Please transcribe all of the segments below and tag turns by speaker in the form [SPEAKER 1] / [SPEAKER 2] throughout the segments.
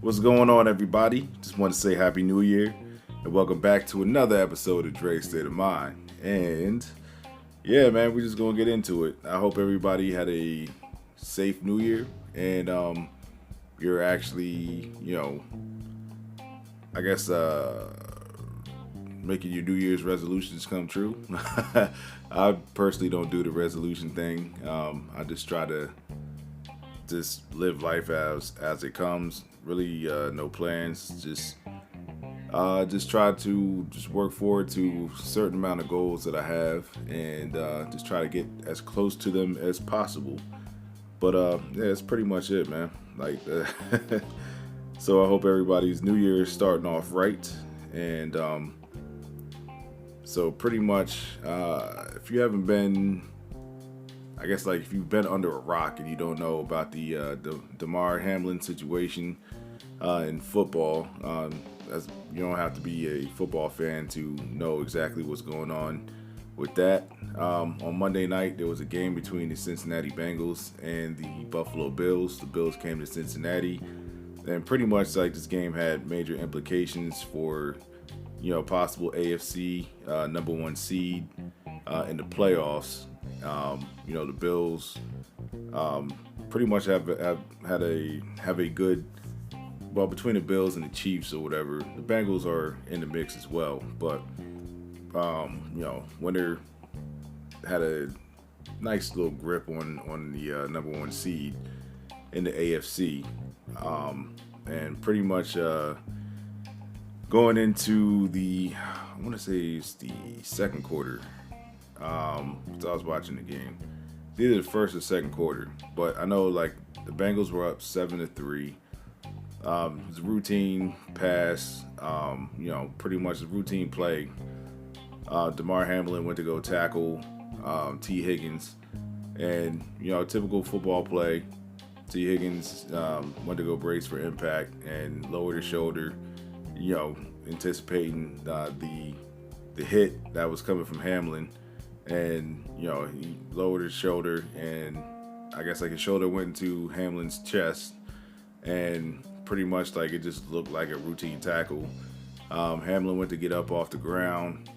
[SPEAKER 1] What's going on, everybody? Just want to say Happy New Year and welcome back to another episode of Dre's State of Mind. And yeah, man, we're just gonna get into it. I hope everybody had a safe New Year and you're actually, I guess making your New Year's resolutions come true. I personally don't do the resolution thing. I just try to just live life as it comes. Really, no plans. Just try to just work forward to a certain amount of goals that I have, and just try to get as close to them as possible. But yeah, that's pretty much it, man. Like, so I hope everybody's New Year is starting off right, and so pretty much, if you haven't been, I guess, like, if you've been under a rock and you don't know about the Damar Hamlin situation in football, as you don't have to be a football fan to know exactly what's going on with that. On Monday night, there was a game between the Cincinnati Bengals and the Buffalo Bills. The Bills came to Cincinnati, and pretty much like this game had major implications for possible AFC number one seed in the playoffs. The Bills pretty much have a good, well, between the Bills and the Chiefs or whatever. The Bengals are in the mix as well, but when they had a nice little grip on the number one seed in the AFC, and pretty much going into I want to say it's the second quarter. So I was watching the game. It's either the first or second quarter, but I know like the Bengals were up 7-3. It was a routine pass. Pretty much a routine play. Damar Hamlin went to go tackle T. Higgins, and typical football play. T. Higgins went to go brace for impact and lowered his shoulder. Anticipating the hit that was coming from Hamlin, and he lowered his shoulder, and I guess like his shoulder went into Hamlin's chest, and pretty much like it just looked like a routine tackle. Hamlin went to get up off the ground.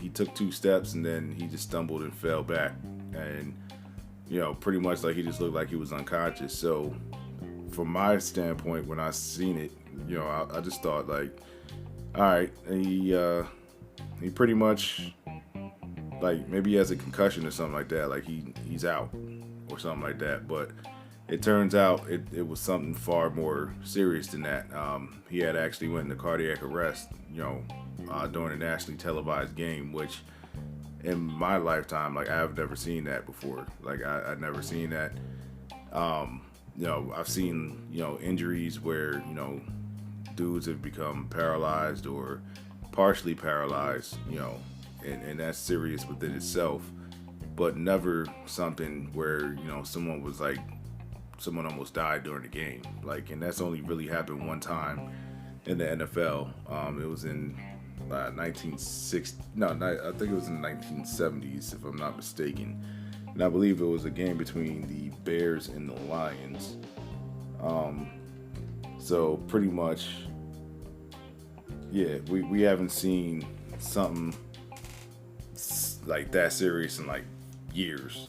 [SPEAKER 1] He took 2 steps and then he just stumbled and fell back, and pretty much like he just looked like he was unconscious. So from my standpoint, when I seen it, I just thought like, all right, he pretty much, like, maybe he has a concussion or something like that, like he's out or something like that. But it turns out it was something far more serious than that. He had actually went into cardiac arrest, during a nationally televised game, which in my lifetime, like, I've never seen that before. Like, I've never seen that. I've seen, injuries where, dudes have become paralyzed or partially paralyzed, and that's serious within itself, but never something where, someone almost died during the game. Like, and that's only really happened one time in the NFL. It was in 1960, I think it was in the 1970s, if I'm not mistaken. And I believe it was a game between the Bears and the Lions. So pretty much, yeah, we haven't seen something like that serious in like years.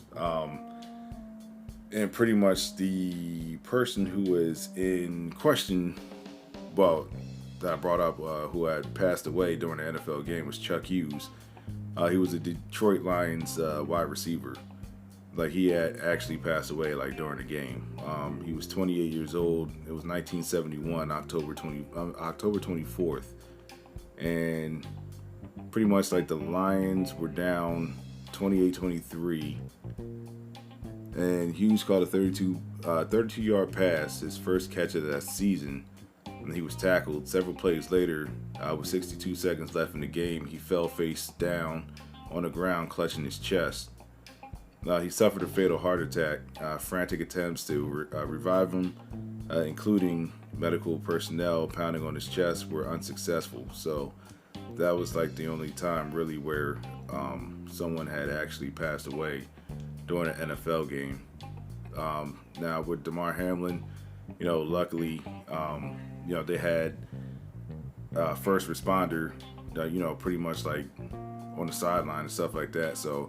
[SPEAKER 1] And pretty much the person who was in question, well, that I brought up, who had passed away during the NFL game, was Chuck Hughes. He was a Detroit Lions wide receiver. Like, he had actually passed away like during the game. He was 28 years old. It was 1971, October 24th, and pretty much like the Lions were down 28-23, and Hughes caught a 32-yard pass, his first catch of that season, and he was tackled. Several plays later, with 62 seconds left in the game, he fell face down on the ground, clutching his chest. He suffered a fatal heart attack. Frantic attempts to revive him, including medical personnel pounding on his chest, were unsuccessful. So that was like the only time really where someone had actually passed away during an NFL game. Now with Damar Hamlin, luckily, they had first responder, pretty much like on the sideline and stuff like that. So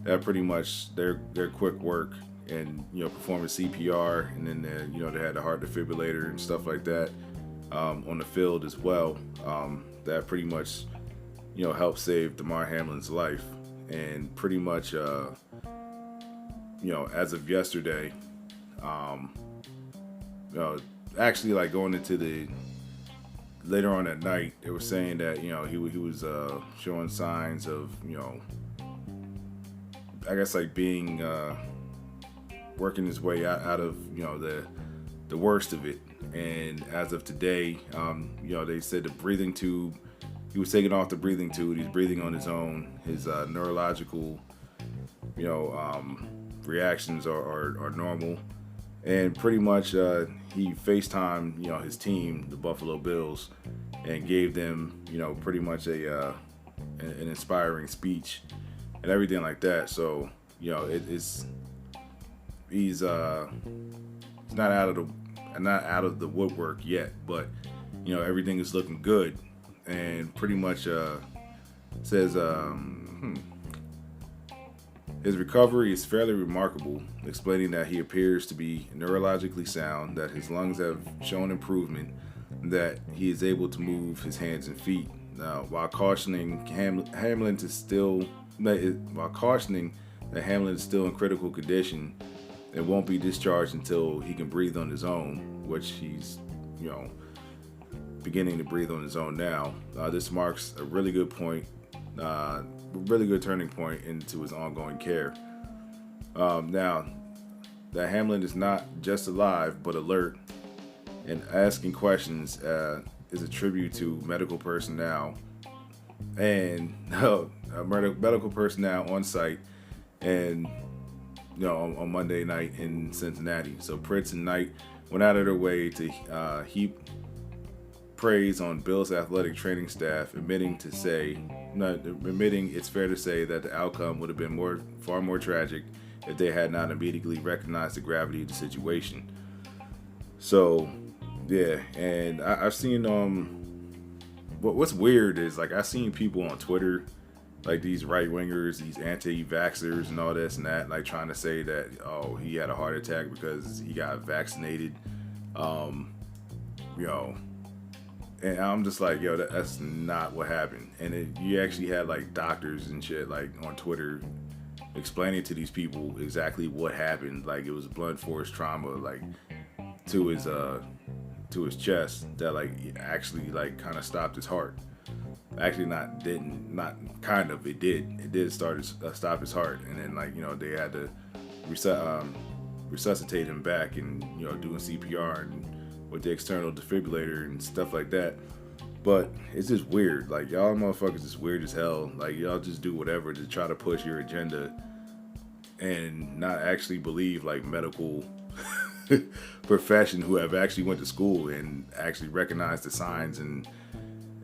[SPEAKER 1] that pretty much their quick work and performing CPR, and then they had the heart defibrillator and stuff like that on the field as well. That pretty much helped save Damar Hamlin's life, and pretty much as of yesterday, actually like going into the later on at night, they were saying that he was showing signs of I guess like being working his way out of the worst of it. And as of today, they said the breathing tube, he was taking off the breathing tube. He's breathing on his own. His neurological reactions are normal, and pretty much he FaceTimed his team, the Buffalo Bills, and gave them pretty much an inspiring speech and everything like that. So he's not out of the woodwork yet, but everything is looking good, and pretty much says his recovery is fairly remarkable, explaining that he appears to be neurologically sound, that his lungs have shown improvement, that he is able to move his hands and feet. Now, while cautioning Hamlin that Hamlin is still in critical condition and won't be discharged until he can breathe on his own, which he's beginning to breathe on his own now. This marks a really good turning point into his ongoing care. Now, that Hamlin is not just alive, but alert and asking questions is a tribute to medical personnel and medical personnel on site and on Monday night in Cincinnati. So Pritz and Knight went out of their way to heap praise on Bill's athletic training staff, admitting it's fair to say that the outcome would have been far more tragic if they had not immediately recognized the gravity of the situation. So, yeah, and I've seen what's weird is like I've seen people on Twitter, like these right wingers, these anti-vaxxers and all this and that, like trying to say that he had a heart attack because he got vaccinated, And I'm just like, that's not what happened. And you actually had like doctors and shit like on Twitter explaining to these people exactly what happened. Like it was blunt force trauma, like to his chest that like actually like kind of stopped his heart. Actually, it did stop his heart, and then like they had to resuscitate him back and doing CPR and with the external defibrillator and stuff like that. But it's just weird. Like y'all motherfuckers is weird as hell. Like y'all just do whatever to try to push your agenda and not actually believe like medical profession who have actually went to school and actually recognize the signs. And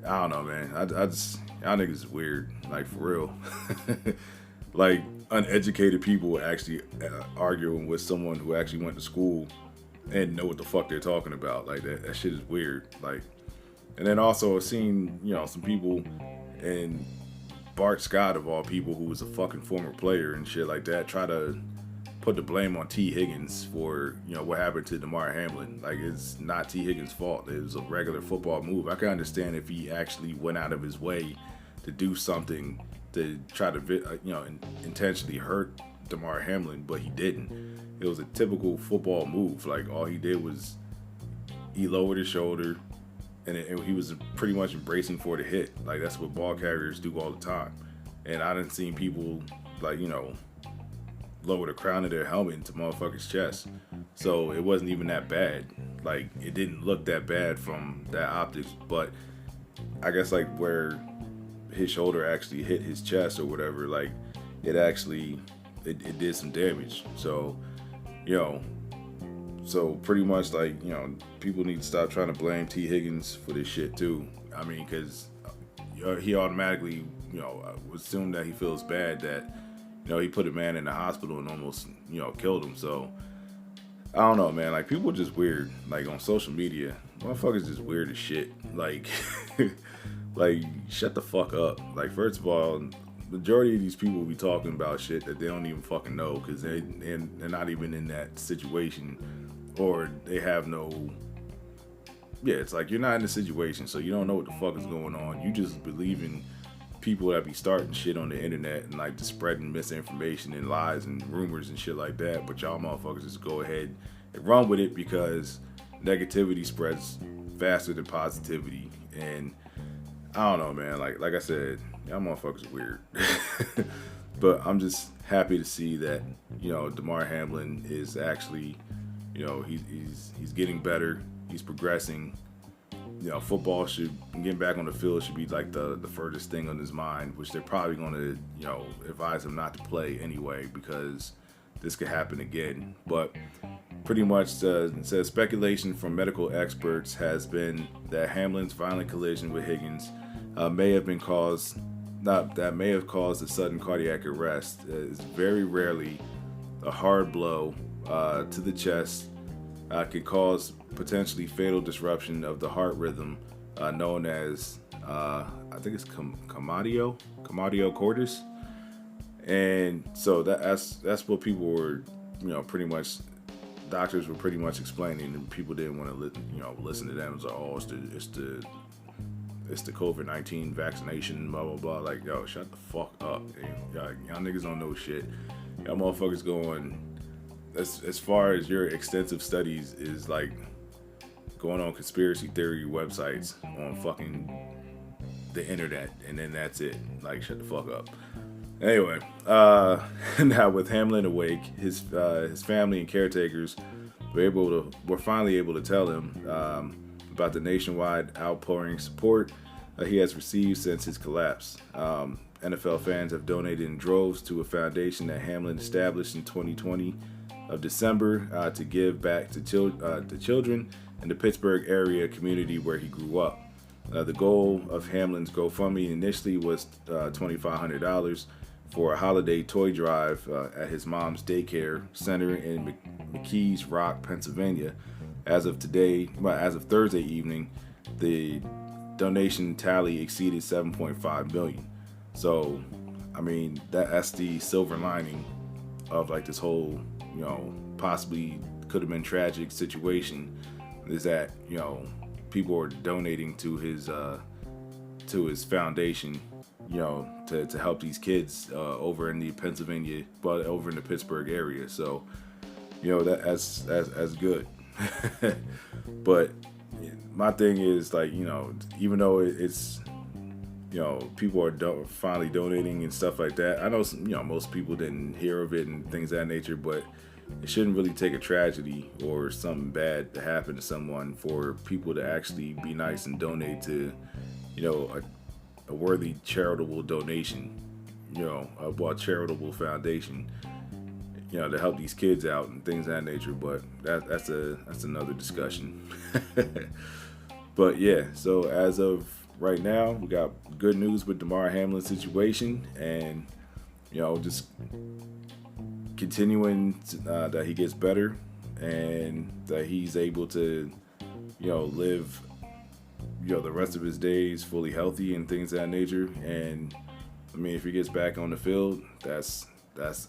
[SPEAKER 1] I don't know, man. I just y'all niggas is weird. Like for real. Like uneducated people actually arguing with someone who actually went to school and know what the fuck they're talking about. Like that shit is weird. Like, and then also I've seen some people, and Bart Scott of all people, who was a fucking former player and shit like that, try to put the blame on T. Higgins for what happened to Damar Hamlin. Like it's not T. Higgins' fault. It was a regular football move. I can understand if he actually went out of his way to do something to try to intentionally hurt Damar Hamlin, but he didn't. It was a typical football move. Like all he did was he lowered his shoulder, and he was pretty much embracing for the hit. Like that's what ball carriers do all the time. And I didn't see people like lower the crown of their helmet into motherfucker's chest. So it wasn't even that bad. Like it didn't look that bad from that optics. But I guess like where his shoulder actually hit his chest or whatever, like it actually it did some damage. So so pretty much like people need to stop trying to blame T. Higgins for this shit too. I mean, because he automatically assume that he feels bad that he put a man in the hospital and almost killed him. So I don't know, man. Like, people just weird. Like, on social media, motherfuckers just weird as shit. Like, like, shut the fuck up. Like, first of all, majority of these people be talking about shit that they don't even fucking know because they're not even in that situation, or they have no. Yeah, it's like you're not in the situation, so you don't know what the fuck is going on. You just believe in people that be starting shit on the internet and like just spreading misinformation and lies and rumors and shit like that. But y'all motherfuckers just go ahead and run with it because negativity spreads faster than positivity. And I don't know, man. Like I said, y'all motherfuckers are weird. But I'm just happy to see that, Damar Hamlin is actually, he's getting better. He's progressing. Football getting back on the field should be like the furthest thing on his mind, which they're probably going to, advise him not to play anyway because this could happen again. But pretty much it says speculation from medical experts has been that Hamlin's violent collision with Higgins may have caused a sudden cardiac arrest. It's very rarely a hard blow to the chest could cause potentially fatal disruption of the heart rhythm known as I think it's commatio cordis. And so that's what people were pretty much doctors were pretty much explaining, and people didn't want to listen to them. It was like, it's the COVID-19 vaccination, blah blah blah. Like, yo, shut the fuck up. Y'all niggas don't know shit. Y'all motherfuckers going as far as your extensive studies is like going on conspiracy theory websites on fucking the internet, and then that's it. Like, shut the fuck up. Anyway, now with Hamlin awake, his family and caretakers were finally able to tell him about the nationwide outpouring support he has received since his collapse. NFL fans have donated in droves to a foundation that Hamlin established in 2020 of December to give back to children in the Pittsburgh area community where he grew up. The goal of Hamlin's GoFundMe initially was $2,500 for a holiday toy drive at his mom's daycare center in McKees Rock, Pennsylvania. As of Thursday evening, the donation tally exceeded $7.5 million. So, I mean, that's the silver lining of like this whole, possibly could have been tragic situation, is that, people are donating to his foundation, to help these kids over in the Pennsylvania, but over in the Pittsburgh area. So, that's good. But my thing is, like, even though it's, people are finally donating and stuff like that. I know, most people didn't hear of it and things of that nature, but it shouldn't really take a tragedy or something bad to happen to someone for people to actually be nice and donate to, a worthy charitable donation, a charitable foundation, to help these kids out and things of that nature. But that's another discussion. But yeah, so as of right now, we got good news with Damar Hamlin's situation, and just continuing that he gets better and that he's able to live the rest of his days fully healthy and things of that nature. And I mean, if he gets back on the field, that's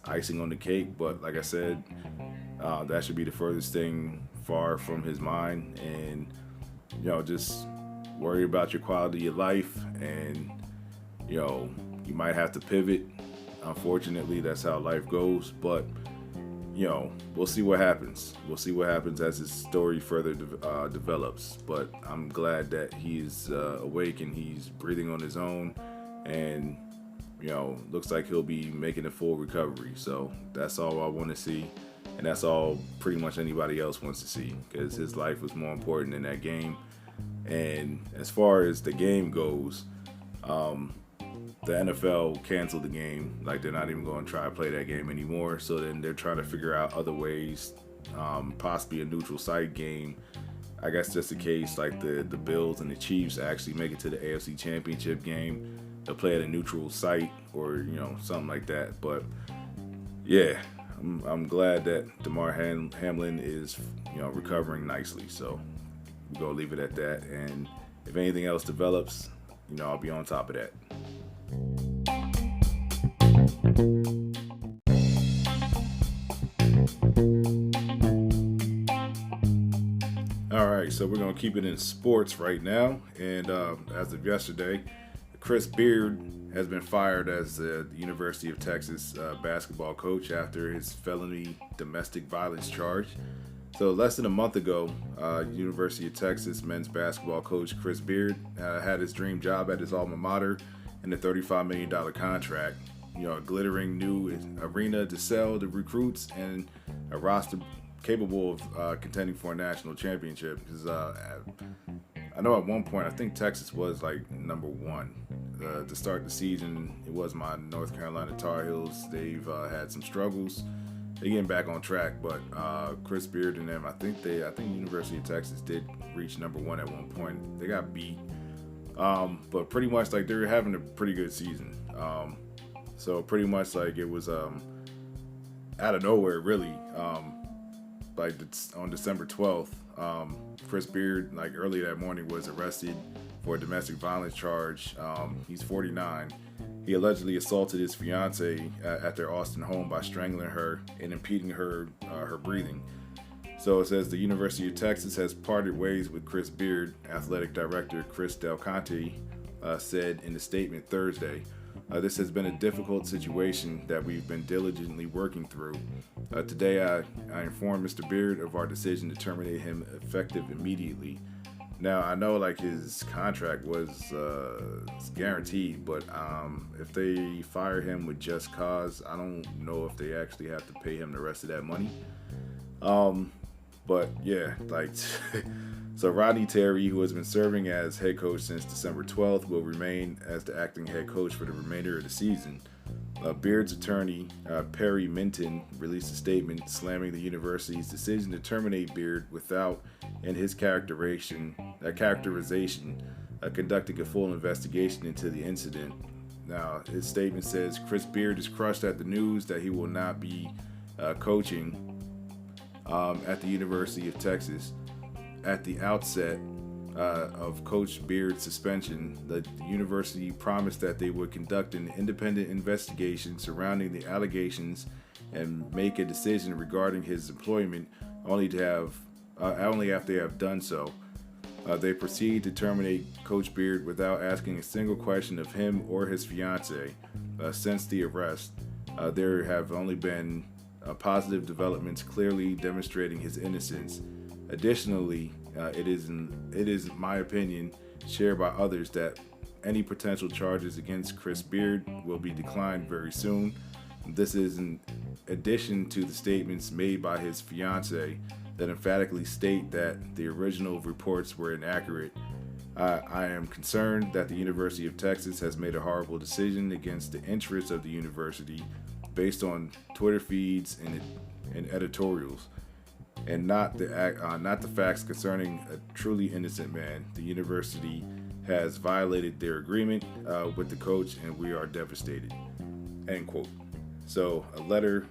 [SPEAKER 1] icing on the cake. But like I said, that should be the furthest thing far from his mind. And just worry about your quality of life, and you might have to pivot. Unfortunately, that's how life goes. But we'll see what happens. We'll see what happens as his story further develops. But I'm glad that he's awake and he's breathing on his own, and looks like he'll be making a full recovery. So that's all I want to see, and that's all pretty much anybody else wants to see, because his life was more important than that game. And as far as the game goes, the NFL canceled the game. Like, they're not even going to try to play that game anymore. So then they're trying to figure out other ways, possibly a neutral site game. I guess just in case, like, the Bills and the Chiefs actually make it to the AFC Championship game, they'll play at a neutral site or something like that. But yeah, I'm glad that Damar Hamlin is, recovering nicely. So we're gonna leave it at that. And if anything else develops, I'll be on top of that. All right, so we're gonna keep it in sports right now. And as of yesterday, Chris Beard has been fired as the University of Texas basketball coach after his felony domestic violence charge. So less than a month ago, University of Texas men's basketball coach Chris Beard had his dream job at his alma mater and a $35 million contract, a glittering new arena to sell to recruits, and a roster capable of contending for a national championship. Because I know at one point, I think Texas was like number one. To start the season, it was my North Carolina Tar Heels. They've had some struggles. They're getting back on track, but Chris Beard and them, I think University of Texas did reach number one at one point. They got beat, but pretty much like they're having a pretty good season. So pretty much like it was out of nowhere, really. Like on December 12th, Chris Beard, like early that morning, was arrested for a domestic violence charge. He's 49. He allegedly assaulted his fiancee at their Austin home by strangling her and impeding her breathing. So it says the University of Texas has parted ways with Chris Beard. Athletic director Chris Del Conte said in a statement Thursday, "This has been a difficult situation that we've been diligently working through. Today I informed Mr. Beard of our decision to terminate him effective immediately." Now, I know like his contract was guaranteed, but if they fire him with just cause, I don't know if they actually have to pay him the rest of that money. But yeah, like, so Rodney Terry, who has been serving as head coach since December 12th, will remain as the acting head coach for the remainder of the season. Beard's attorney, Perry Minton, released a statement slamming the university's decision to terminate Beard without, in his characterization, conducting a full investigation into the incident. Now, his statement says Chris Beard is crushed at the news that he will not be coaching at the University of Texas. At the outset of Coach Beard's suspension, the university promised that they would conduct an independent investigation surrounding the allegations and make a decision regarding his employment, only after they have done so. They proceed to terminate Coach Beard without asking a single question of him or his fiancée. Since the arrest, there have only been positive developments clearly demonstrating his innocence. Additionally, it is my opinion, shared by others, that any potential charges against Chris Beard will be declined very soon. This is in addition to the statements made by his fiancée that emphatically state that the original reports were inaccurate. I am concerned that the University of Texas has made a horrible decision against the interests of the university based on Twitter feeds and editorials, and not the facts concerning a truly innocent man. The university has violated their agreement with the coach, and we are devastated. End quote. So a letter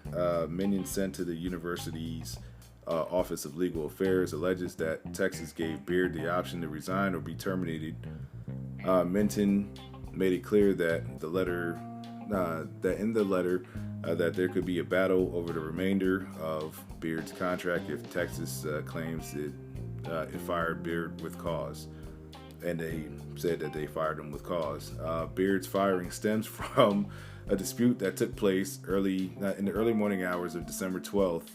[SPEAKER 1] Minion sent to the university's Office of Legal Affairs alleges that Texas gave Beard the option to resign or be terminated. Minton made it clear that in the letter that there could be a battle over the remainder of Beard's contract if Texas claims it fired Beard with cause. And they said that they fired him with cause. Beard's firing stems from a dispute that took place in the early morning hours of December 12th.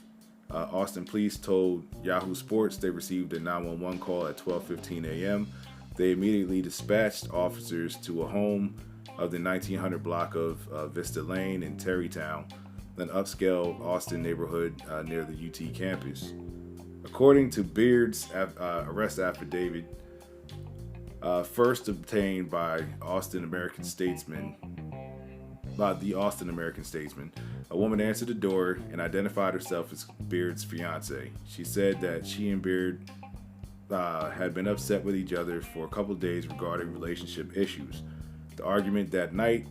[SPEAKER 1] Austin police told Yahoo Sports they received a 911 call at 12:15 a.m. They immediately dispatched officers to a home of the 1900 block of Vista Lane in Terrytown, an upscale Austin neighborhood near the UT campus. According to Beard's arrest affidavit, first obtained by the Austin American Statesman, a woman answered the door and identified herself as Beard's fiancée. She said that she and Beard had been upset with each other for a couple of days regarding relationship issues. The argument that night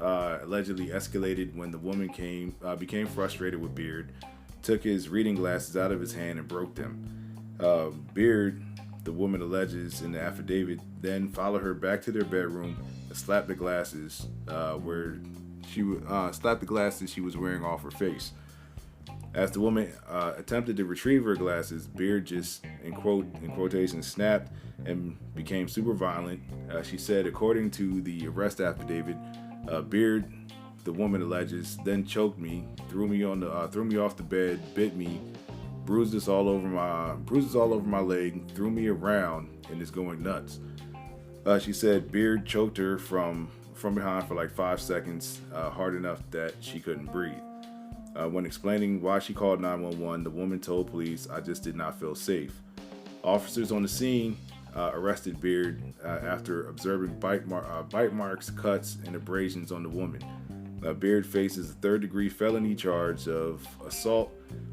[SPEAKER 1] allegedly escalated when the woman became frustrated with Beard, took his reading glasses out of his hand and broke them. Beard, the woman alleges in the affidavit, then followed her back to their bedroom and slapped the glasses she was wearing off her face. As the woman attempted to retrieve her glasses, Beard just, in quotation, snapped and became super violent. She said, according to the arrest affidavit, Beard, the woman alleges, then choked me, threw me off the bed, bit me, bruises all over my leg, threw me around, and is going nuts. She said Beard choked her from behind for like 5 seconds, hard enough that she couldn't breathe. When explaining why she called 911, the woman told police, "I just did not feel safe." Officers on the scene arrested Beard after observing bite marks, cuts, and abrasions on the woman. Beard faces a third-degree felony charge of assault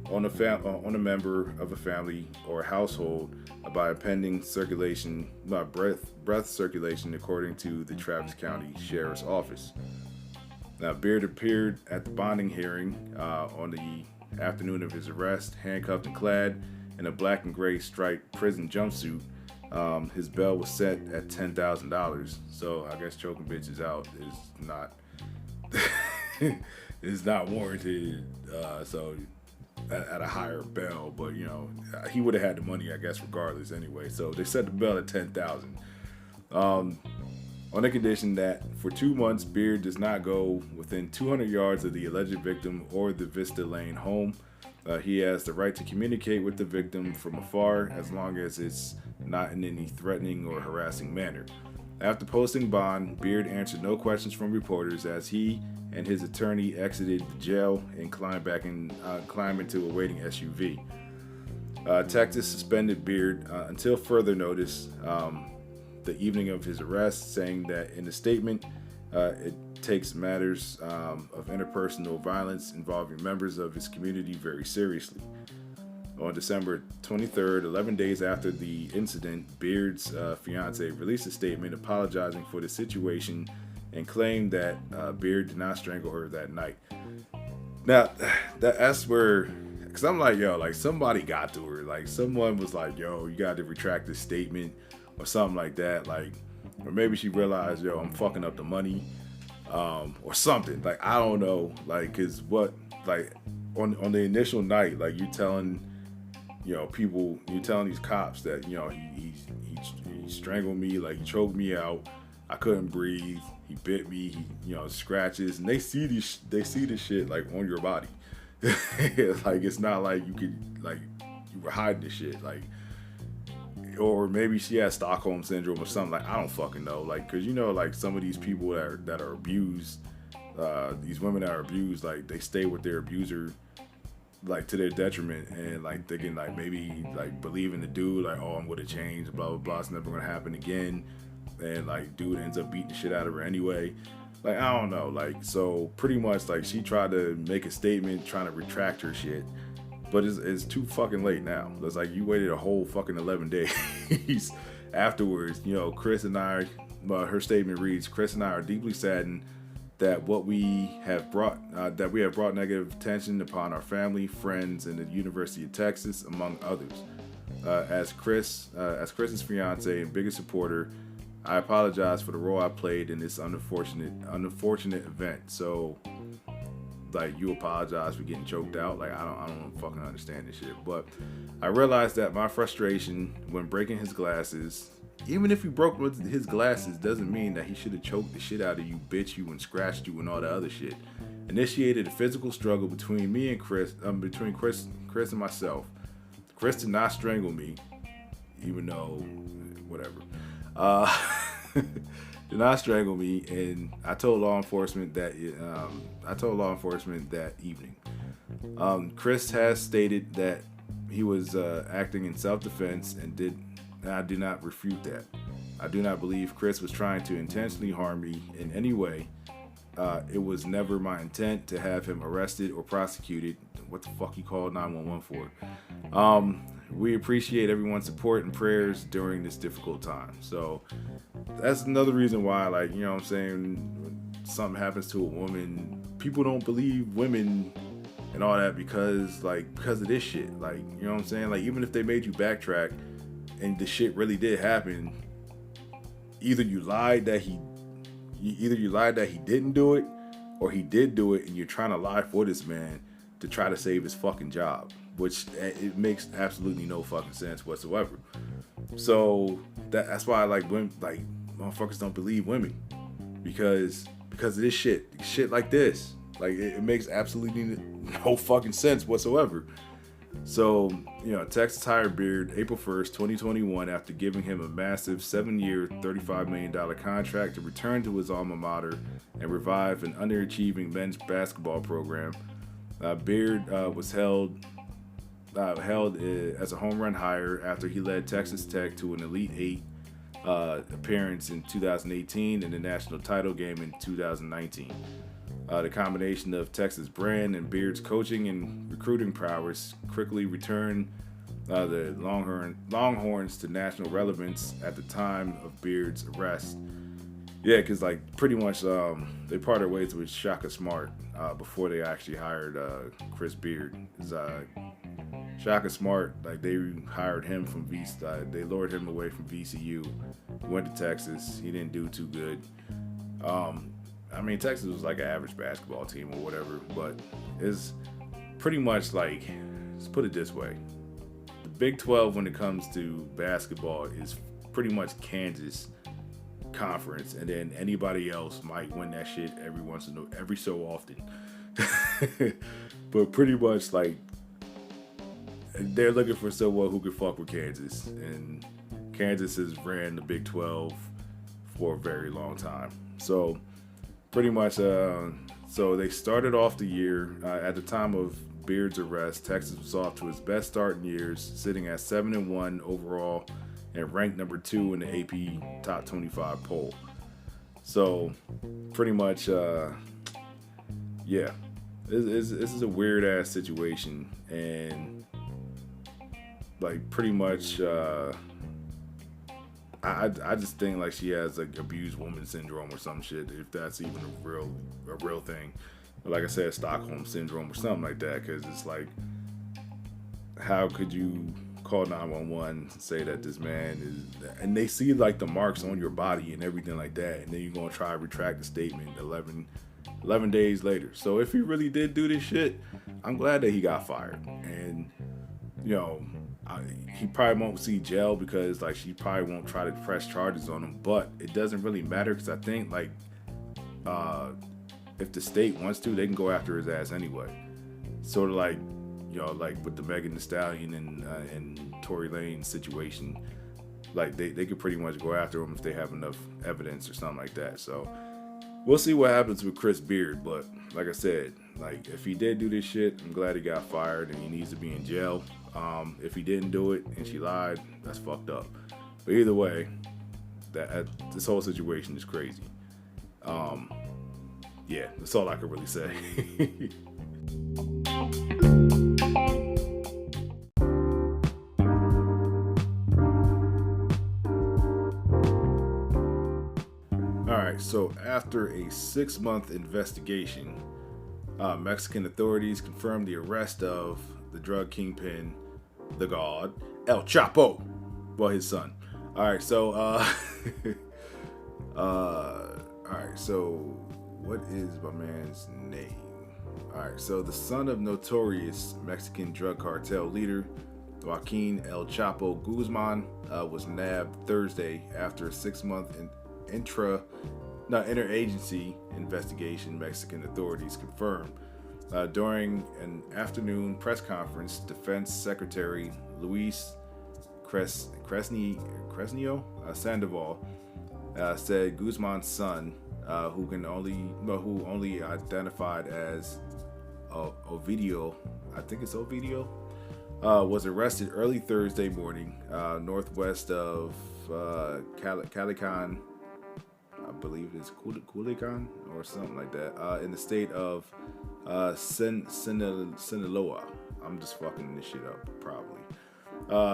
[SPEAKER 1] on a member of a family or household by impeding breath circulation, according to the Travis County Sheriff's Office. Now, Beard appeared at the bonding hearing on the afternoon of his arrest, handcuffed and clad in a black and gray striped prison jumpsuit. His bail was set at $10,000. So I guess choking bitches out is not is not warranted. So at a higher bail, but he would have had the money, I guess, regardless anyway. So they set the bail at $10,000. On the condition that for 2 months, Beard does not go within 200 yards of the alleged victim or the Vista Lane home. He has the right to communicate with the victim from afar as long as it's not in any threatening or harassing manner. After posting bond, Beard answered no questions from reporters as he and his attorney exited the jail and climbed into a waiting SUV. Texas suspended Beard until further notice. The evening of his arrest, saying that in the statement, it takes matters of interpersonal violence involving members of his community very seriously. On December 23rd, 11 days after the incident, Beard's fiance released a statement apologizing for the situation and claimed that Beard did not strangle her that night. Now, that's where, because I'm like, somebody got to her. Like, someone was like, you got to retract this statement. Or something like that, or maybe she realized, I'm fucking up the money, or something. Like, I don't know, cause on the initial night, you're telling, people, you're telling these cops that, he strangled me, he choked me out, I couldn't breathe, he bit me, he, scratches, and they see this shit on your body. It's not like you could, you were hiding this shit, or maybe she has Stockholm syndrome or something. I don't fucking know. Because some of these people that are abused, these women that are abused, they stay with their abuser, to their detriment, and they can maybe believe in the dude, I'm gonna change, blah blah blah, it's never gonna happen again, and dude ends up beating the shit out of her anyway. I don't know. So pretty much she tried to make a statement, trying to retract her shit. But it's too fucking late now. It's you waited a whole fucking 11 days afterwards. Chris and I, her statement reads, "Chris and I are deeply saddened that we have brought negative attention upon our family, friends, and the University of Texas, among others. As Chris's fiance and biggest supporter, I apologize for the role I played in this unfortunate event." So, you apologize for getting choked out. I don't fucking understand this shit. But I realized that my frustration when breaking his glasses, even if he broke his glasses, doesn't mean that he should have choked the shit out of you, bit you, and scratched you, and all that other shit. Initiated a physical struggle between me and Chris, between Chris and myself. Chris did not strangle me, even though, whatever. Did not strangle me, and I told law enforcement that evening. Chris has stated that he was acting in self-defense, and I do not refute that. I do not believe Chris was trying to intentionally harm me in any way. It was never my intent to have him arrested or prosecuted. What the fuck you called 911 for? We appreciate everyone's support and prayers during this difficult time. So that's another reason why, what I'm saying, something happens to a woman, people don't believe women and all that because of this shit. Like, you know what I'm saying? Like, even if they made you backtrack and the shit really did happen, either you lied that he didn't do it, or he did do it and you're trying to lie for this man to try to save his fucking job, which it makes absolutely no fucking sense whatsoever. So that's why motherfuckers don't believe women because of this shit like this. Like, it makes absolutely no fucking sense whatsoever. So, Texas hired Beard April 1st, 2021, after giving him a massive 7-year, $35 million contract to return to his alma mater and revive an underachieving men's basketball program. Beard was held as a home run hire after he led Texas Tech to an Elite Eight appearance in 2018 and the national title game in 2019. The combination of Texas brand and Beard's coaching and recruiting prowess quickly returned the Longhorns to national relevance at the time of Beard's arrest. Yeah, because pretty much they parted ways with Shaka Smart before they actually hired Chris Beard. Shaka Smart, they hired him from they lured him away from VCU, went to Texas. He didn't do too good. Texas was like an average basketball team or whatever, but it's pretty much let's put it this way. The Big 12 when it comes to basketball is pretty much Kansas conference, and then anybody else might win that shit every so often. But pretty much they're looking for someone who can fuck with Kansas, and Kansas has ran the Big 12 for a very long time. So pretty much, so they started off the year at the time of Beard's arrest. Texas was off to its best start in years, sitting at 7-1 overall and ranked number 2 in the AP Top 25 poll. So pretty much, yeah, this is a weird ass situation, and pretty much, I just think she has abused woman syndrome or some shit, if that's even a real thing. Like I said, Stockholm syndrome or something like that, because it's how could you call 911 and say that this man is, and they see the marks on your body and everything like that, and then you're gonna try to retract the statement 11 days later. So if he really did do this shit, I'm glad that he got fired, and he probably won't see jail because she probably won't try to press charges on him, but it doesn't really matter because I think if the state wants to, they can go after his ass anyway. Sort of with the Megan Thee Stallion and Tory Lanez situation, they could pretty much go after him if they have enough evidence or something like that. So we'll see what happens with Chris Beard, but like I said, if he did do this shit, I'm glad he got fired and he needs to be in jail. If he didn't do it and she lied, that's fucked up. But either way, this whole situation is crazy. Yeah, that's all I can really say. Alright, so after a 6-month investigation, Mexican authorities confirmed the arrest of the drug kingpin, the God, El Chapo, well, his son. Alright, so alright, so what is my man's name? Alright, so the son of notorious Mexican drug cartel leader Joaquin El Chapo Guzman was nabbed Thursday after a 6-month interagency investigation, Mexican authorities confirmed. During an afternoon press conference, Defense Secretary Luis Cresnio Sandoval said Guzman's son, who only identified as Ovidio, I think it's Ovidio, was arrested early Thursday morning, northwest of Calican, I believe it's Culiacan or something like that, in the state of Sinaloa. I'm just fucking this shit up, probably.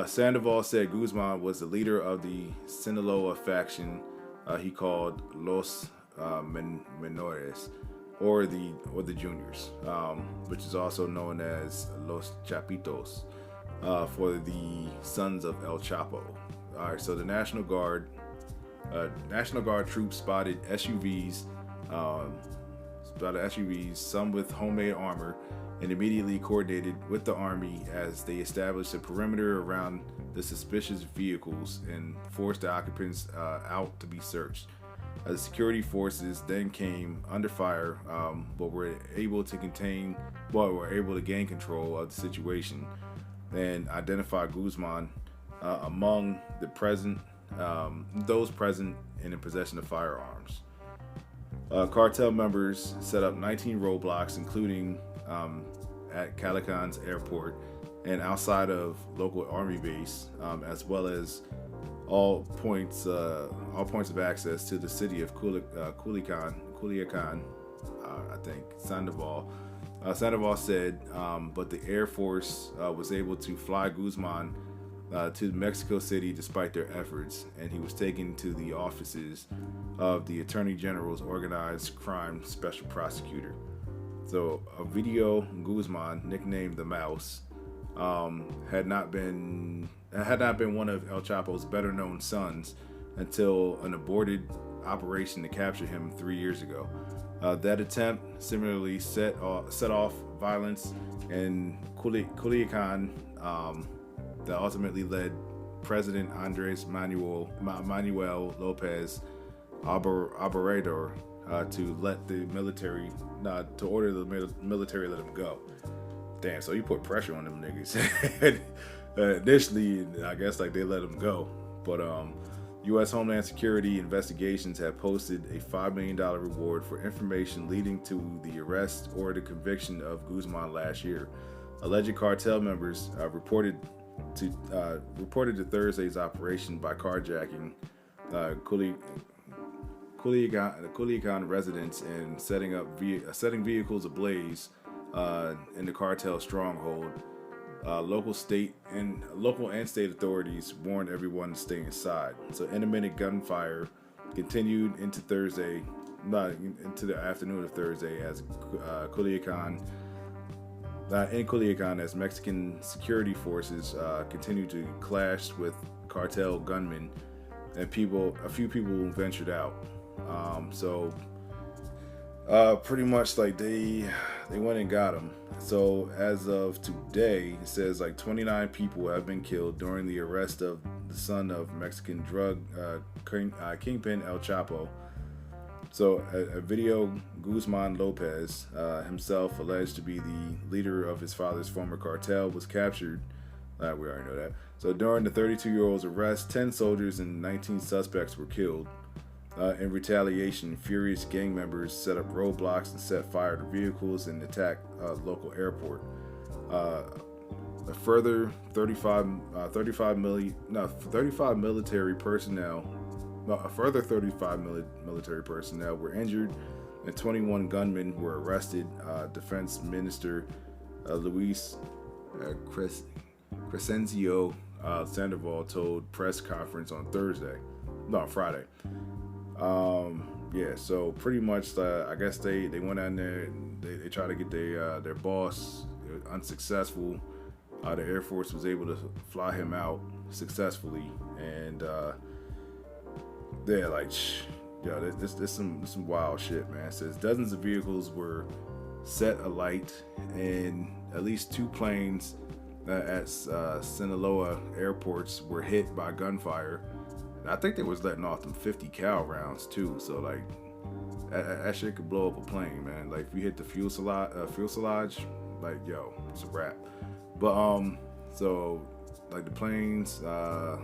[SPEAKER 1] Sandoval said Guzman was the leader of the Sinaloa faction he called Los Menores, or the juniors, which is also known as Los Chapitos, for the sons of El Chapo. All right, so the National Guard troops spotted SUVs, some with homemade armor, and immediately coordinated with the army as they established a perimeter around the suspicious vehicles and forced the occupants out to be searched. The security forces then came under fire, but were able to gain control of the situation and identify Guzman among those present and in possession of firearms. Cartel members set up 19 roadblocks, including at Calican's airport and outside of local army base, as well as all points of access to the city of Culiacan, I think Sandoval. Sandoval said, but the Air Force was able to fly Guzman to Mexico City despite their efforts, and he was taken to the offices of the Attorney General's Organized Crime Special Prosecutor. So, Ovidio Guzman, nicknamed the Mouse, had not been one of El Chapo's better-known sons until an aborted operation to capture him 3 years ago. That attempt similarly set off violence in Culiacan that ultimately led President Andres Manuel Lopez Obrador to order the military let him go. Damn, so you put pressure on them niggas. Initially, I guess like they let him go, but U.S. Homeland Security investigations have posted a $5 million reward for information leading to the arrest or the conviction of Guzman last year. Alleged cartel members reported to Thursday's operation by carjacking Culiacan residents and setting vehicles ablaze in the cartel stronghold. Local and state authorities warned everyone to stay inside. So intermittent gunfire continued into the afternoon of Thursday as Culiacan as Mexican security forces continued to clash with cartel gunmen, and a few people ventured out. Pretty much like they went and got him. So as of today, it says like 29 people have been killed during the arrest of the son of Mexican drug kingpin El Chapo. So a video Guzman Lopez, himself alleged to be the leader of his father's former cartel, was captured. We already know that. So during the 32-year-old's arrest, 10 soldiers and 19 suspects were killed. In retaliation, furious gang members set up roadblocks and set fire to vehicles and attacked the local airport. A further 35 military personnel were injured, and 21 gunmen were arrested. Defense Minister Luis Crescencio Sandoval told press conference on Friday. So pretty much, I guess they went out there and they tried to get their boss. It was unsuccessful. The Air Force was able to fly him out successfully, and they're like, this some wild shit, man. It says dozens of vehicles were set alight, and at least 2 planes at Sinaloa airports were hit by gunfire. I think they was letting off them 50 cal rounds too, so like that shit could blow up a plane, man. Like if you hit the fuselage, like yo, it's a wrap. But so like the planes were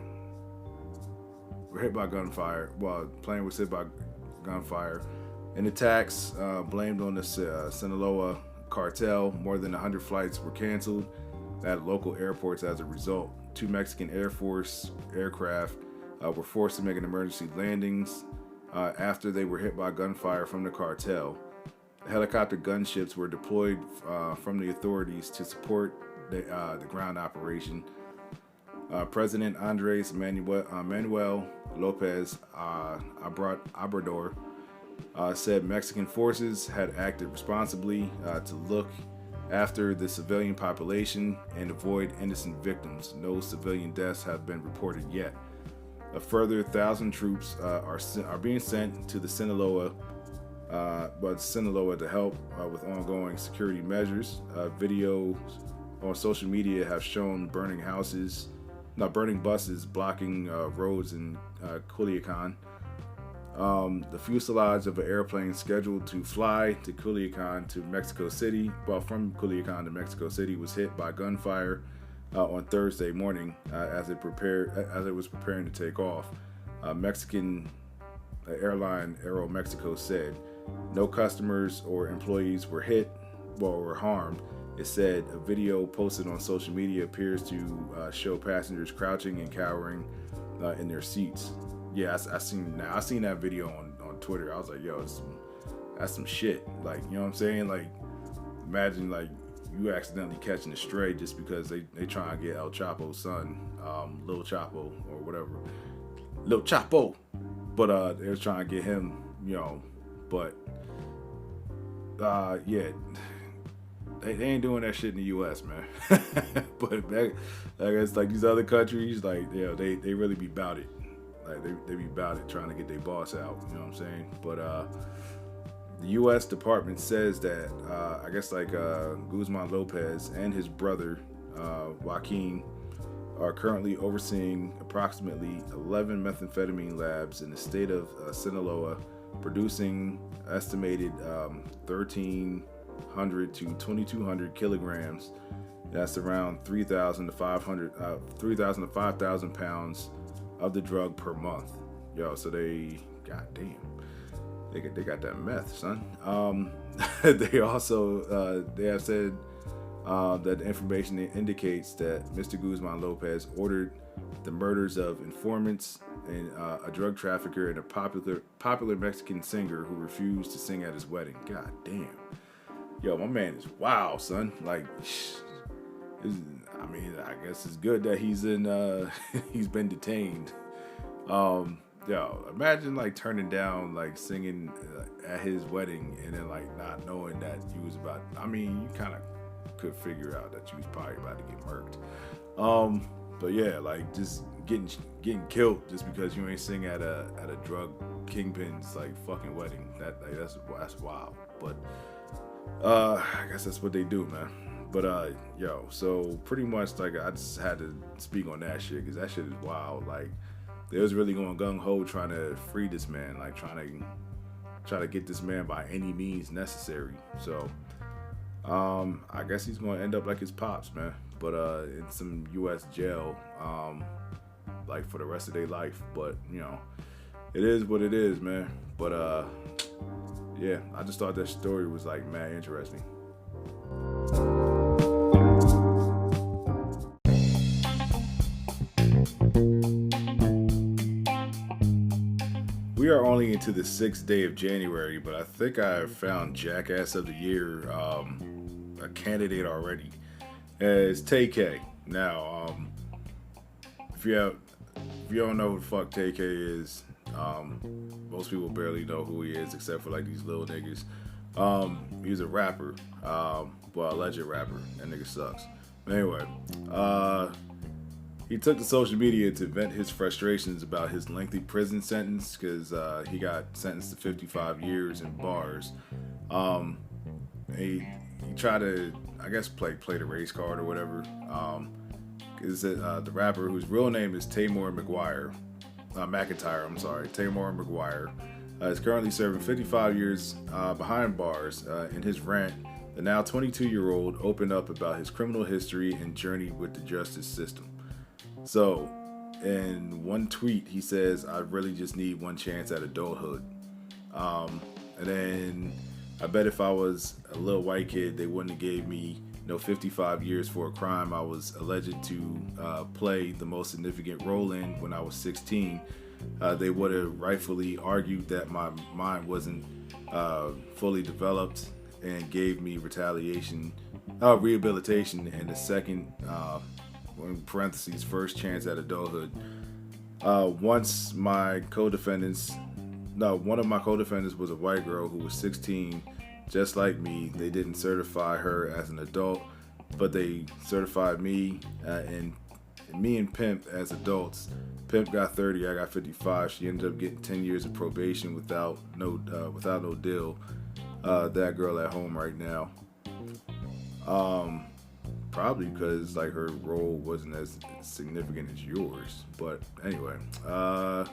[SPEAKER 1] hit by gunfire. Well, the plane was hit by gunfire, and attacks blamed on the Sinaloa cartel. More than 100 flights were canceled at local airports as a result. 2 Mexican Air Force aircraft were forced to make an emergency landings after they were hit by gunfire from the cartel. Helicopter gunships were deployed from the authorities to support the ground operation. President Andres Manuel Lopez Obrador said Mexican forces had acted responsibly to look after the civilian population and avoid innocent victims. No civilian deaths have been reported yet. A further 1,000 troops are being sent to the Sinaloa to help with ongoing security measures. Videos on social media have shown burning buses, blocking roads in Culiacan. The fuselage of an airplane scheduled to fly to Culiacan to Mexico City, from Culiacan to Mexico City, was hit by gunfire on Thursday morning as it was preparing to take off. Mexican airline Aeromexico said no customers or employees were harmed. It said a video posted on social media appears to show passengers crouching and cowering in their seats. Yeah, I seen that video on Twitter. I was like, yo, that's some shit. Like, you know what I'm saying? Like, imagine like you accidentally catching a stray just because they trying to get El Chapo's son, Lil Chapo or whatever, Lil Chapo. But they was trying to get him, But yeah, they ain't doing that shit in the U.S., man. But I guess like these other countries, like they really be about it. Like they be about it, trying to get their boss out. You know what I'm saying? But the U.S. Department says that I guess like Guzman Lopez and his brother Joaquin are currently overseeing approximately 11 methamphetamine labs in the state of Sinaloa, producing estimated 1,300 to 2,200 kilograms. That's around 3,000 to 5,000 pounds of the drug per month. So they got that meth, son. They also they have said that the information indicates that Mr. Guzman Lopez ordered the murders of informants and a drug trafficker and a popular Mexican singer who refused to sing at his wedding. God damn. My man is wild, son. Like, I guess it's good that he's he's been detained. Imagine like turning down like singing at his wedding and then like not knowing that you was about. You kind of could figure out that you was probably about to get murked. But yeah, like just getting killed just because you ain't sing at a drug kingpin's like fucking wedding. That's wild. But I guess that's what they do, man. But so pretty much like I just had to speak on that shit because that shit is wild. Like they was really going gung ho trying to free this man, like trying to get this man by any means necessary. So I guess he's gonna end up like his pops, man. But in some U.S. jail, like for the rest of their life. But it is what it is, man. But yeah, I just thought that story was like mad interesting. We are only into the 6th day of January, but I think I found Jackass of the Year a candidate already. It's Tay-K. Now, if you don't know who the fuck Tay-K is, most people barely know who he is except for like these little niggas. He's a rapper, alleged rapper. That nigga sucks. But anyway, he took to social media to vent his frustrations about his lengthy prison sentence because he got sentenced to 55 years in bars. He tried to, I guess, play the race card or whatever. The rapper whose real name is Tamar McIntyre, is currently serving 55 years behind bars. In his rant, the now 22-year-old opened up about his criminal history and journey with the justice system. So, in one tweet, he says, "I really just need one chance at adulthood." And then, I bet if I was a little white kid, they wouldn't have gave me 55 years for a crime I was alleged to play the most significant role in when I was 16. They would have rightfully argued that my mind wasn't fully developed and gave me rehabilitation, and the second, in parentheses, first chance at adulthood. Once my co-defendants no, one of my co-defendants was a white girl who was 16, just like me. They didn't certify her as an adult, but they certified me and me and Pimp as adults. Pimp got 30, I got 55. She ended up getting 10 years of probation without no deal. That girl at home right now. Probably because like her role wasn't as significant as yours. But anyway, all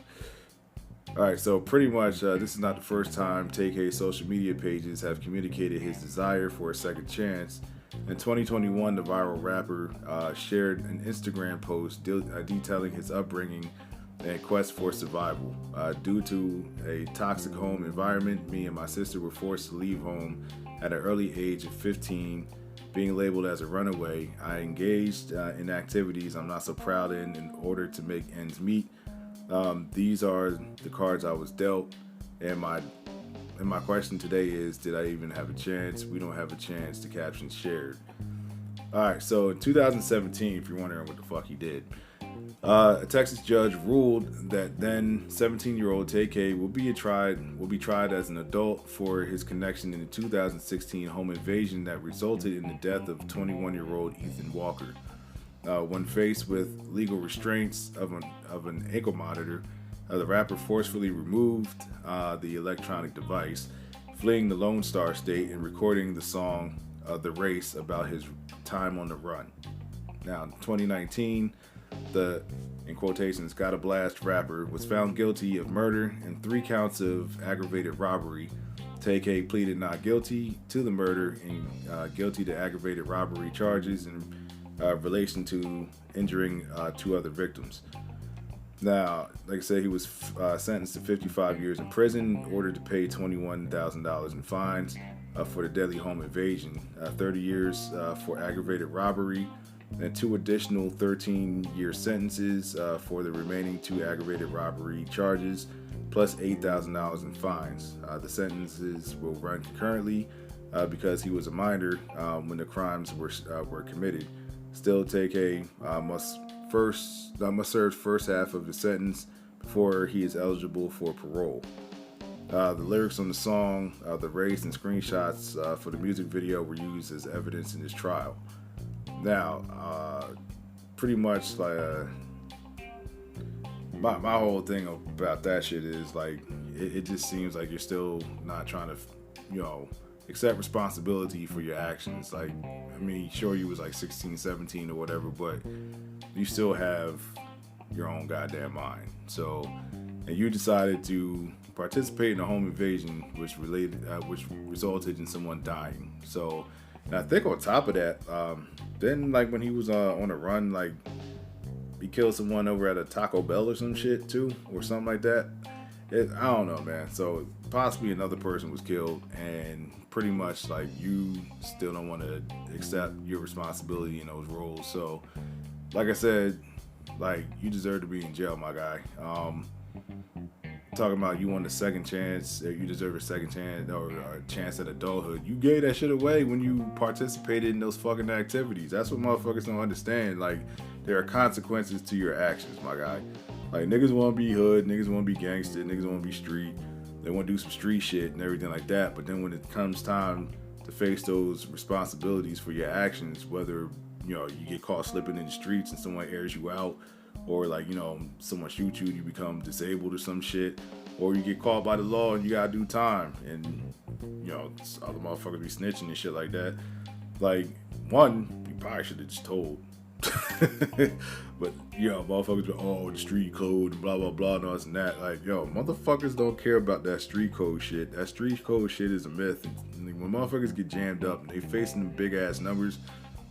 [SPEAKER 1] right. So pretty much, this is not the first time Tay-K's social media pages have communicated his desire for a second chance. In 2021, the viral rapper shared an Instagram post detailing his upbringing and quest for survival. Due to a toxic home environment, me and my sister were forced to leave home at an early age of 15. Being labeled as a runaway, I engaged in activities I'm not so proud in order to make ends meet. These are the cards I was dealt, and my question today is, did I even have a chance? We don't have a chance. The caption shared. Alright, so in 2017, if you're wondering what the fuck he did, a Texas judge ruled that then 17-year-old Tay-K will be tried as an adult for his connection in the 2016 home invasion that resulted in the death of 21-year-old Ethan Walker. When faced with legal restraints of an ankle monitor, the rapper forcefully removed the electronic device, fleeing the Lone Star State and recording the song "The Race" about his time on the run. Now, in 2019, the, in quotations, "Gotta Blast" rapper was found guilty of murder and 3 counts of aggravated robbery. Tay-K pleaded not guilty to the murder and guilty to aggravated robbery charges in relation to injuring 2 other victims. Now, like I said, he was sentenced to 55 years in prison, ordered to pay $21,000 in fines for the deadly home invasion, 30 years for aggravated robbery, and 2 additional 13-year sentences for the remaining 2 aggravated robbery charges, plus $8,000 in fines. The sentences will run concurrently because he was a minor when the crimes were committed. Still, Tay-K must serve first half of his sentence before he is eligible for parole. The lyrics on the song, "The Race," and screenshots for the music video were used as evidence in his trial. Now, pretty much like my whole thing about that shit is like it just seems like you're still not trying to, accept responsibility for your actions. Like, I mean, sure, you was like 16, 17 or whatever, but you still have your own goddamn mind. So, and you decided to participate in a home invasion, which resulted in someone dying. So, and I think on top of that, then like when he was on a run, like he killed someone over at a Taco Bell or some shit too, or something like that. I don't know, man. So possibly another person was killed, and pretty much like you still don't want to accept your responsibility in those roles. So, like I said, like you deserve to be in jail, my guy. Talking about you want a second chance, or you deserve a second chance or a chance at adulthood. You gave that shit away when you participated in those fucking activities. That's what motherfuckers don't understand. Like, there are consequences to your actions, my guy. Like, niggas want to be hood, niggas want to be gangster, niggas want to be street. They want to do some street shit and everything like that. But then when it comes time to face those responsibilities for your actions, whether, you get caught slipping in the streets and someone airs you out, or like, someone shoots you, you become disabled or some shit, or you get caught by the law and you gotta do time, and other motherfuckers be snitching and shit like that. Like, one, you probably should have just told. But motherfuckers be, the street code and blah blah blah and all this and that. Like, motherfuckers don't care about that street code shit. That street code shit is a myth. And when motherfuckers get jammed up and they facing them big ass numbers,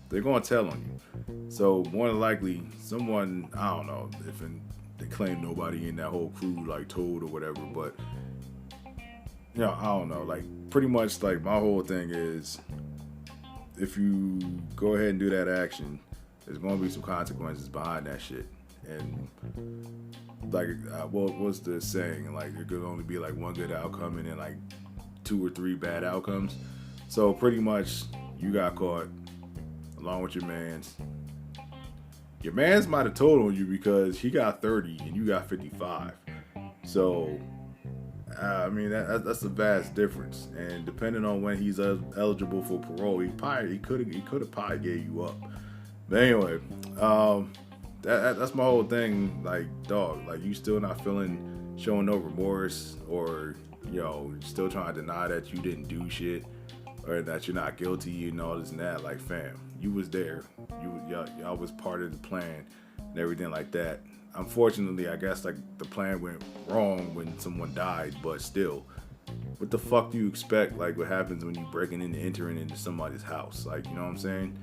[SPEAKER 1] they're gonna tell on you. So more than likely, someone, I don't know if they claim nobody in that whole crew like told or whatever, but I don't know. Like, pretty much, like, my whole thing is, if you go ahead and do that action, there's gonna be some consequences behind that shit. And like, what's the saying? Like, there could only be like one good outcome and then like 2 or 3 bad outcomes. So pretty much, you got caught along with your mans. Your mans might have told on you because he got 30 and you got 55. So I mean, that's a vast difference. And depending on when he's eligible for parole, he could have probably gave you up. But anyway, that's my whole thing. Like, dog, like you still not showing no remorse, or still trying to deny that you didn't do shit, or that you're not guilty and all this and that. Like, fam, you was there. Y'all was part of the plan and everything like that. Unfortunately, I guess like the plan went wrong when someone died, but still, what the fuck do you expect? Like, what happens when you entering into somebody's house? Like, you know what I'm saying?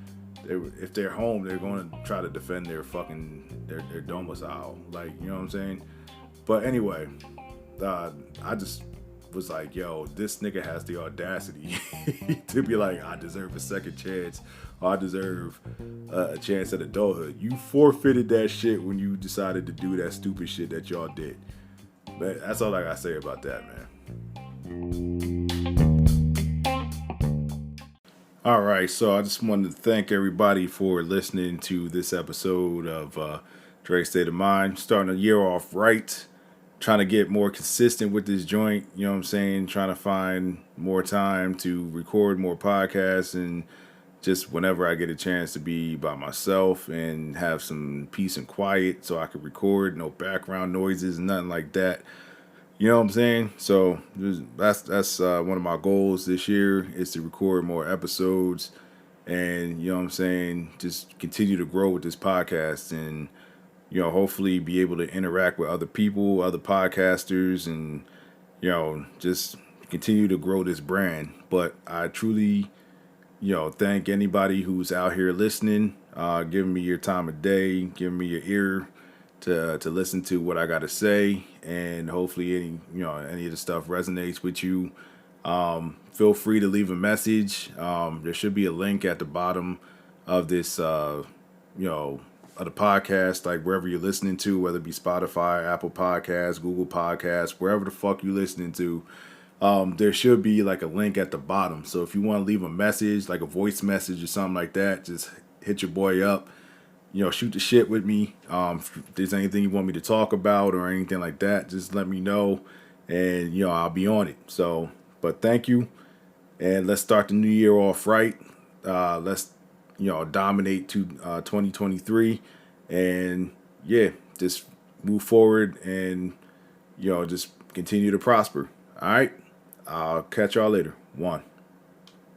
[SPEAKER 1] If they're home, they're going to try to defend their domicile. Like, you know what I'm saying? But anyway, I just was like, yo, this nigga has the audacity to be like, I deserve a second chance, or I deserve a chance at adulthood. You forfeited that shit when you decided to do that stupid shit that y'all did. But that's all I gotta say about that, man. All right, so I just wanted to thank everybody for listening to this episode of Drake's State of Mind. Starting the year off right, trying to get more consistent with this joint, you know what I'm saying? Trying to find more time to record more podcasts, and just whenever I get a chance to be by myself and have some peace and quiet so I can record, no background noises, nothing like that. You know what I'm saying? So that's one of my goals this year, is to record more episodes, and you know what I'm saying, just continue to grow with this podcast, and hopefully be able to interact with other people, other podcasters, and just continue to grow this brand. But I truly thank anybody who's out here listening, giving me your time of day, giving me your ear to listen to what I got to say, and hopefully any of the stuff resonates with you. Feel free to leave a message. There should be a link at the bottom of this, of the podcast, like wherever you're listening to, whether it be Spotify, Apple Podcasts, Google Podcasts, wherever the fuck you're listening to. There should be like a link at the bottom. So if you want to leave a message, like a voice message or something like that, just hit your boy up. Shoot the shit with me. If there's anything you want me to talk about or anything like that, just let me know, and I'll be on it. So, but thank you, and let's start the new year off right. Let's dominate to 2023, and just move forward, and just continue to prosper. All right, I'll catch y'all later. One.